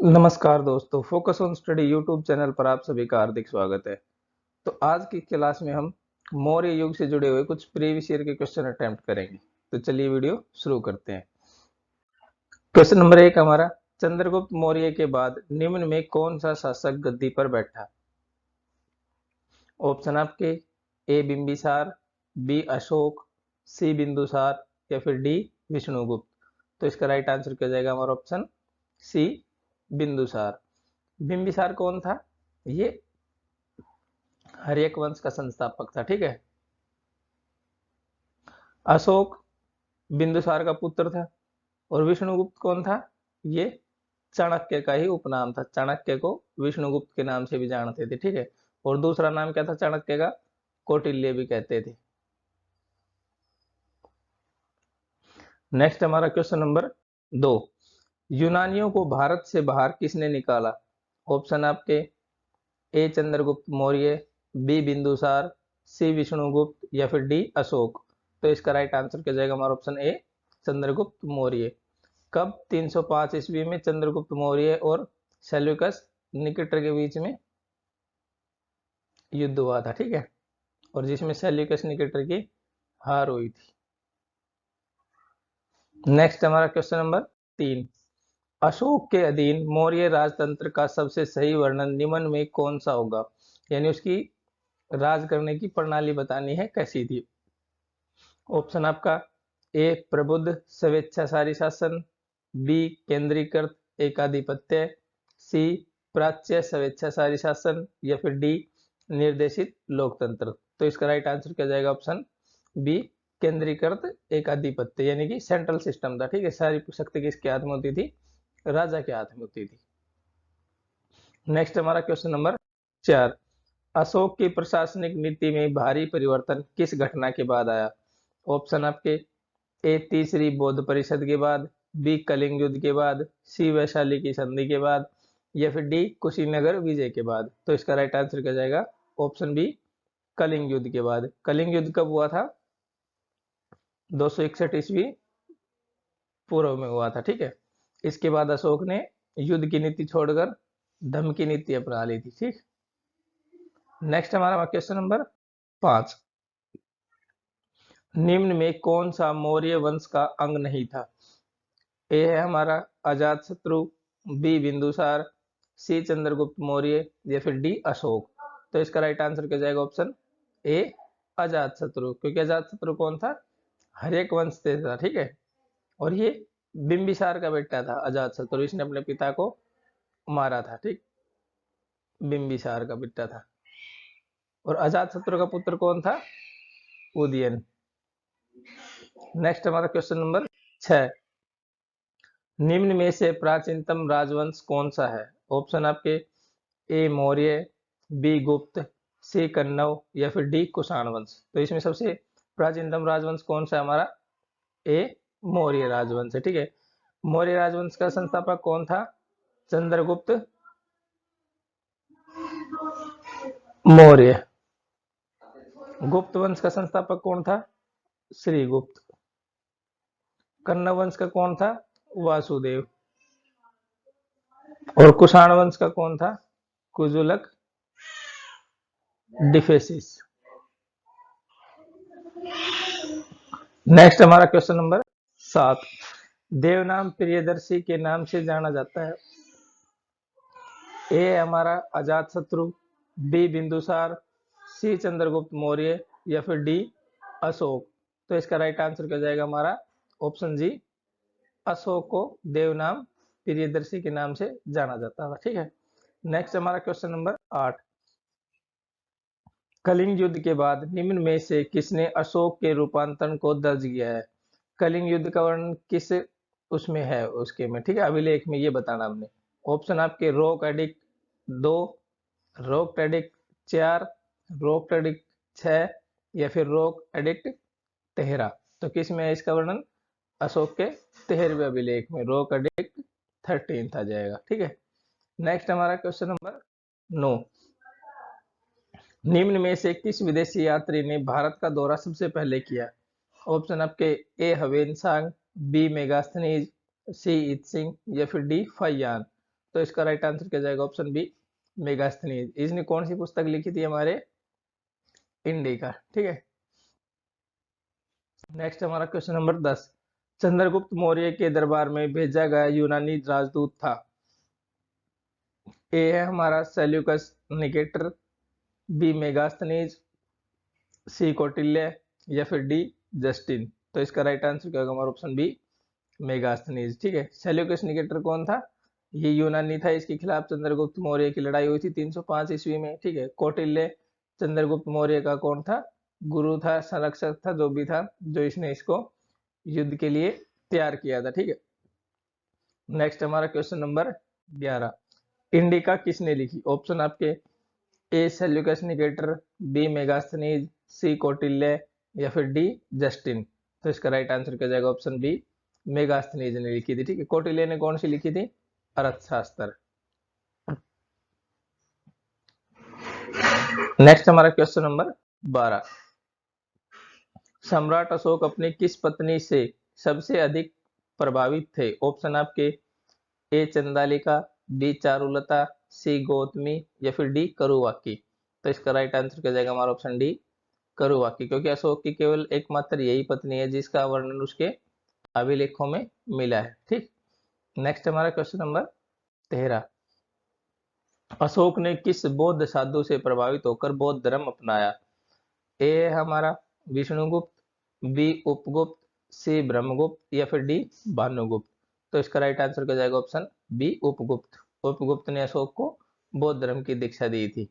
नमस्कार दोस्तों, focus on study YouTube channel पर आप सभी का हार्दिक स्वागत है। तो आज की क्लास में हम मौर्य युग से जुड़े हुए कुछ प्रीवियस ईयर के क्वेश्चन अटेम्प्ट करेंगे। तो चलिए वीडियो शुरू करते हैं। क्वेश्चन नंबर 1 हमारा, चंद्रगुप्त मौर्य के बाद निम्न में कौन सा शासक गद्दी पर बैठा? ऑप्शन आपके ए बिंबिसार, बी अशोक, सी बिंदुसार या फिर डी विष्णुगुप्त। तो इसका राइट आंसर क्या जाएगा हमारा ऑप्शन सी बिंदुसार। बिंबिसार कौन था? ये हर्यक वंश का संस्थापक था। ठीक है। अशोक बिंदुसार का पुत्र था। और विष्णुगुप्त कौन था? ये चाणक्य का ही उपनाम था। चाणक्य को विष्णुगुप्त के नाम से भी जानते थे। ठीक है। और दूसरा नाम क्या था चाणक्य का? कौटिल्य भी कहते थे। नेक्स्ट हमारा क्वेश्चन नंबर 2, यूनानियों को भारत से बाहर किसने निकाला? ऑप्शन आपके ए चंद्रगुप्त मौर्य, बी बिंदुसार, सी विष्णुगुप्त या फिर डी अशोक। तो इसका राइट आंसर क्या जाएगा हमारा ऑप्शन ए चंद्रगुप्त मौर्य। कब? 305 ईस्वी में चंद्रगुप्त मौर्य और सेल्यूकस निकेटर के बीच में युद्ध हुआ था। ठीक है। और जिसमें सेल्यूकस निकेटर की हार हुई थी। नेक्स्ट हमारा क्वेश्चन नंबर 3, अशोक के अधीन मौर्य राजतंत्र का सबसे सही वर्णन निम्न में कौन सा होगा? यानी उसकी राज करने की प्रणाली बतानी है, कैसी थी। ऑप्शन आपका ए प्रबुद्ध स्वेच्छाचारी शासन, बी केंद्रीकृत एकाधिपत्य, सी प्राच्य स्वेच्छाचारी शासन या फिर डी निर्देशित लोकतंत्र। तो इसका राइट आंसर क्या जाएगा ऑप्शन बी केंद्रीकृत एकाधिपत्य, यानी कि सेंट्रल सिस्टम था। ठीक है। सारी शक्ति किसके हाथ में होती थी? राजा के हाथ में होती थी। नेक्स्ट हमारा क्वेश्चन नंबर 4, अशोक की प्रशासनिक नीति में भारी परिवर्तन किस घटना के बाद आया? ऑप्शन आपके ए तीसरी बौद्ध परिषद के बाद, बी कलिंग युद्ध के बाद, सी वैशाली की संधि के बाद या फिर डी कुशीनगर विजय के बाद। तो इसका राइट आंसर क्या जाएगा ऑप्शन बी कलिंग युद्ध के बाद। कलिंग युद्ध कब हुआ था? 261 ईस्वी पूर्व में हुआ था। ठीक है। इसके बाद अशोक ने युद्ध की नीति छोड़कर धम्म की नीति अपना ली थी। ठीक। नेक्स्ट हमारा क्वेश्चन नंबर 5, निम्न में कौन सा मौर्य वंश का अंग नहीं था? ए है हमारा अजात शत्रु, बी बिंदुसार, सी चंद्रगुप्त मौर्य या फिर डी अशोक। तो इसका राइट आंसर क्या जाएगा ऑप्शन ए अजात शत्रु, क्योंकि अजात शत्रु कौन था? हर्यक वंश से था। ठीक है। और ये बिंबिसार का बेटा था अजात शत्रु, इसने अपने पिता को मारा था। ठीक। बिंबिसार का बेटा था। और अजात शत्रु का पुत्र कौन था? उदयन। नेक्स्ट हमारा क्वेश्चन नंबर 6, निम्न में से प्राचीनतम राजवंश कौन सा है? ऑप्शन आपके ए मौर्य, बी गुप्त, सी कन्नव या फिर डी कुषाण वंश। तो इसमें सबसे प्राचीनतम राजवंश कौन सा है हमारा? ए मौर्य राजवंश है। ठीक है। मौर्य राजवंश का संस्थापक कौन था? चंद्रगुप्त मौर्य। गुप्त वंश का संस्थापक कौन था? श्रीगुप्त। कन्नव वंश का कौन था? वासुदेव। और कुषाण वंश का कौन था? कुजुलक डिफेसिस। नेक्स्ट हमारा क्वेश्चन नंबर 7, देवनाम प्रियदर्शी के नाम से जाना जाता है। ए हमारा अजात शत्रु, बी बिंदुसार, सी चंद्रगुप्त मौर्य या फिर डी अशोक। तो इसका राइट आंसर क्या जाएगा हमारा ऑप्शन जी अशोक को देवनाम प्रियदर्शी के नाम से जाना जाता था। ठीक है। नेक्स्ट हमारा क्वेश्चन नंबर 8, कलिंग युद्ध के बाद निम्न में से किसने अशोक के रूपांतरण को दर्ज किया है? कलिंग युद्ध का वर्णन किस उसमें है उसके में? ठीक है, अभिलेख में ये बताना हमने। ऑप्शन आपके रोक एडिक्ट 2, रोक एडिक्ट 4, रोक एडिक्ट 6 या फिर रोक एडिक्ट 13। तो किस में है इसका वर्णन? अशोक के 13वें अभिलेख में रोक एडिक्ट 13 था जाएगा। ठीक है। नेक्स्ट हमारा क्वेश्चन नंबर 9, निम्न में से किस विदेशी यात्री ने भारत का दौरा सबसे पहले किया? ऑप्शन आपके ए हवेन सांग, बी मेगास्थनीज, सी इत्सिंग या फिर डी फैयान। तो इसका राइट आंसर क्या जाएगा? Option B Megasthenes. इसने कौन सी पुस्तक लिखी थी? हमारे इंडिका। ठीक है। नेक्स्ट हमारा क्वेश्चन नंबर 10, चंद्रगुप्त मौर्य के दरबार में भेजा गया यूनानी राजदूत था। ए है हमारा सेल्यूकस निकेटर, बी मेगास्थनीज, सी कौटिल्य, या फिर डी जस्टिन। तो इसका राइट आंसर क्या होगा? हमारा ऑप्शन बी मेगास्थनीज। ठीक है। सेल्यूकस निकेटर कौन था? ये यूनानी था। इसके खिलाफ चंद्रगुप्त मौर्य की लड़ाई हुई थी 305 ईस्वी में। ठीक है। कौटिल्य चंद्रगुप्त मौर्य का कौन था? गुरु था, संरक्षक था, जो भी था, जो इसने इसको युद्ध के लिए तैयार किया था। ठीक है। नेक्स्ट हमारा क्वेश्चन नंबर 11, इंडिका किसने लिखी? ऑप्शन आपके ए सेल्यूकस निकेटर, बी मेगास्थनीज, सी कौटिल्य, या फिर डी जस्टिन। तो इसका राइट आंसर क्या जाएगा? ऑप्शन बी मेगास्थनीज ने लिखी थी। ठीक है। कौटिल्य ने कौन सी लिखी थी? अर्थशास्त्र। नेक्स्ट हमारा क्वेश्चन नंबर 12, सम्राट अशोक अपनी किस पत्नी से सबसे अधिक प्रभावित थे? ऑप्शन आपके ए चंदालिका, बी चारुलता, सी गौतमी, या फिर डी करुवाकी। तो इसका राइट आंसर क्या जाएगा? हमारा ऑप्शन डी करुवाकी, क्योंकि अशोक की केवल एकमात्र यही पत्नी है जिसका वर्णन उसके अभिलेखों में मिला है। ठीक। नेक्स्ट हमारा क्वेश्चन नंबर 13, अशोक ने किस बौद्ध साधु से प्रभावित होकर बौद्ध धर्म अपनाया? ए है हमारा विष्णुगुप्त, बी उपगुप्त, सी ब्रह्मगुप्त, या फिर डी भानुगुप्त। तो इसका राइट आंसर क्या जाएगा? Option B Upagupta. उपगुप्त ने अशोक को बौद्ध धर्म की दीक्षा दी थी।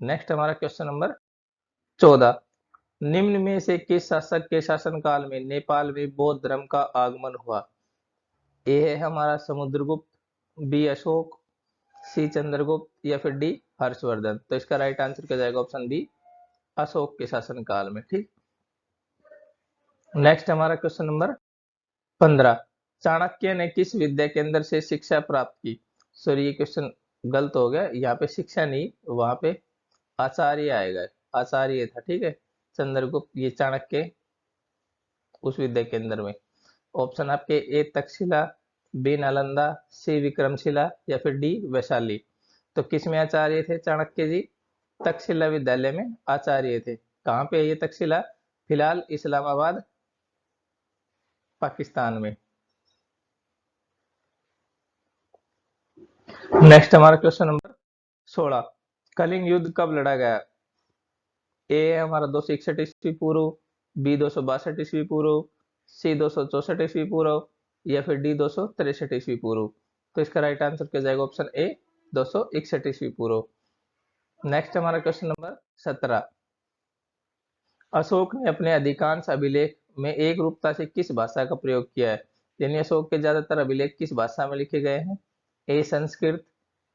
नेक्स्ट हमारा क्वेश्चन नंबर 14, निम्न में से किस शासक के शासनकाल में नेपाल में बौद्ध धर्म का आगमन हुआ? ए है हमारा समुद्रगुप्त, बी अशोक, सी चंद्रगुप्त, या फिर डी हर्षवर्धन। तो इसका राइट आंसर क्या जाएगा? ऑप्शन बी अशोक के शासनकाल में। ठीक। नेक्स्ट हमारा क्वेश्चन नंबर 15, चाणक्य ने किस विद्या केंद्र से शिक्षा प्राप्त की? सॉरी, ये क्वेश्चन गलत हो गया। यहाँ पे शिक्षा नहीं, वहां पे आचार्य आएगा। आचार्य था। ठीक है। चंद्रगुप्त ये चाणक्य उस विद्या केंद्र में। ऑप्शन आपके ए तक्षशिला, बी नालंदा, सी विक्रमशिला, या फिर डी वैशाली। तो किस में आचार्य थे चाणक्य जी? तक्षशिला विद्यालय में आचार्य थे। कहाँ पे है ये तक्षशिला? फिलहाल इस्लामाबाद, पाकिस्तान में। नेक्स्ट हमारा क्वेश्चन नंबर 16, कलिंग युद्ध कब लड़ा गया? ए हमारा 261 ईस्वी पूर्व, बी 262 ईस्वी पूर्व, सी 264 ईस्वी पूर्व, या फिर डी 263 ईस्वी पूर्व। तो इसका राइट आंसर क्या जाएगा? ऑप्शन ए 261 ईस्वी पूर्व। नेक्स्ट हमारा क्वेश्चन नंबर 17, अशोक ने अपने अधिकांश अभिलेख में एक रूपता से किस भाषा का प्रयोग किया है? यानी अशोक के ज्यादातर अभिलेख किस भाषा में लिखे गए हैं? ए संस्कृत,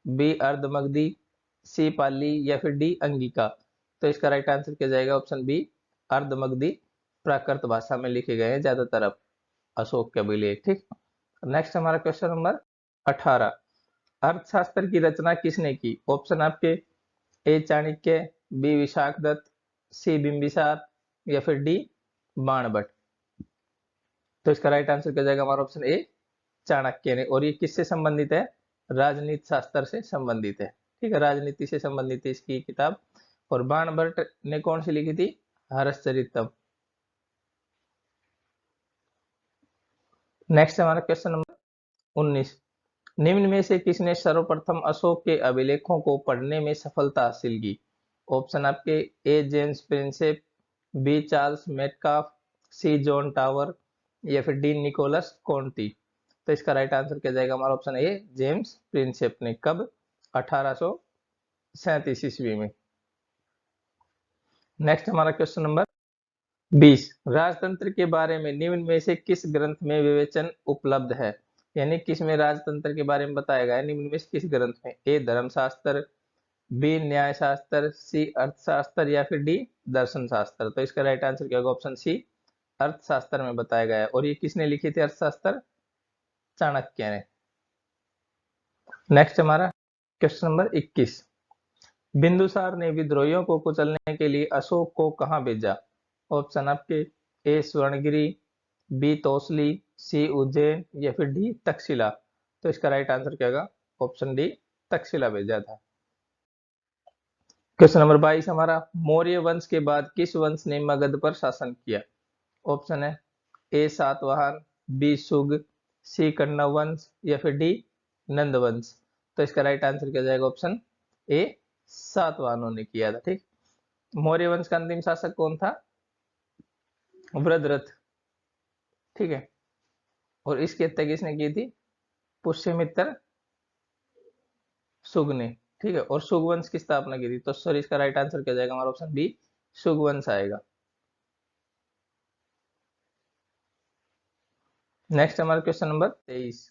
बी अर्धमगधी, सी पाली, या फिर डी अंगिका। तो इसका राइट आंसर क्या जाएगा? ऑप्शन बी अर्धमगधी प्राकृत भाषा में लिखे गए हैं ज्यादातर अब अशोक के अभिलेख। ठीक। नेक्स्ट हमारा क्वेश्चन नंबर 18, अर्थशास्त्र की रचना किसने की? ऑप्शन आपके ए चाणक्य, बी विशाखदत्त, सी बिंबिसार, या फिर डी बाणभट्ट। तो इसका राइट आंसर क्या जाएगा? हमारा ऑप्शन ए चाणक्य ने। और ये किससे संबंधित है? राजनीति शास्त्र से संबंधित है। ठीक है। राजनीति से संबंधित है इसकी किताब। और बाणभट्ट ने कौन सी लिखी थी? हर्षचरितम। नेक्स्ट हमारा क्वेश्चन नंबर 19, निम्न में से किसने सर्वप्रथम अशोक के अभिलेखों को पढ़ने में सफलता हासिल की? ऑप्शन आपके A James Prinsep, B Charles Metcalfe, C John Tower, या फिर डी निकोलस कॉन्टी। तो इसका राइट आंसर क्या जाएगा? हमारा ऑप्शन ए जेम्स प्रिंसेप ने। कब? 1837 ईस्वी में। नेक्स्ट हमारा क्वेश्चन नंबर 20, राजतंत्र के बारे में निम्न में से किस ग्रंथ में विवेचन उपलब्ध है? यानी किस में राजतंत्र के बारे में बताया गया है? निम्न में से किस ग्रंथ में? ए धर्मशास्त्र, बी न्याय शास्त्र, सी अर्थशास्त्र, या फिर डी दर्शन शास्त्र। तो इसका राइट आंसर क्या होगा? ऑप्शन सी अर्थशास्त्र में बताया गया है। और ये किसने लिखी थी अर्थशास्त्र? चाणक्य ने। नेक्स्ट हमारा क्वेश्चन नंबर 21, बिंदुसार ने विद्रोहियों को कुचलने के लिए अशोक को कहां भेजा? ऑप्शन आपके ए स्वर्णगिरी, बी तोसली, सी उज्जैन, या फिर डी तक्षशिला। तो इसका राइट आंसर क्या होगा? ऑप्शन डी तक्षशिला भेजा था। क्वेश्चन नंबर 22 हमारा, मौर्य वंश के बाद किस वंश ने मगध पर शासन किया? ऑप्शन है ए सातवाहन, बी शुग, सी कण्व वंश या फिर डी नंद वंश। तो इसका राइट आंसर क्या जाएगा? ऑप्शन ए सातवाहनों ने किया था। ठीक, मौर्य वंश का अंतिम शासक कौन था? वृद्धरथ। ठीक है, और इसकी हत्या किसने की थी? पुष्यमित्र शुग ने। ठीक है, और शुग वंश की स्थापना की थी। तो सर इसका राइट आंसर क्या जाएगा? हमारा ऑप्शन बी शुग वंश आएगा। नेक्स्ट हमारा क्वेश्चन नंबर 23,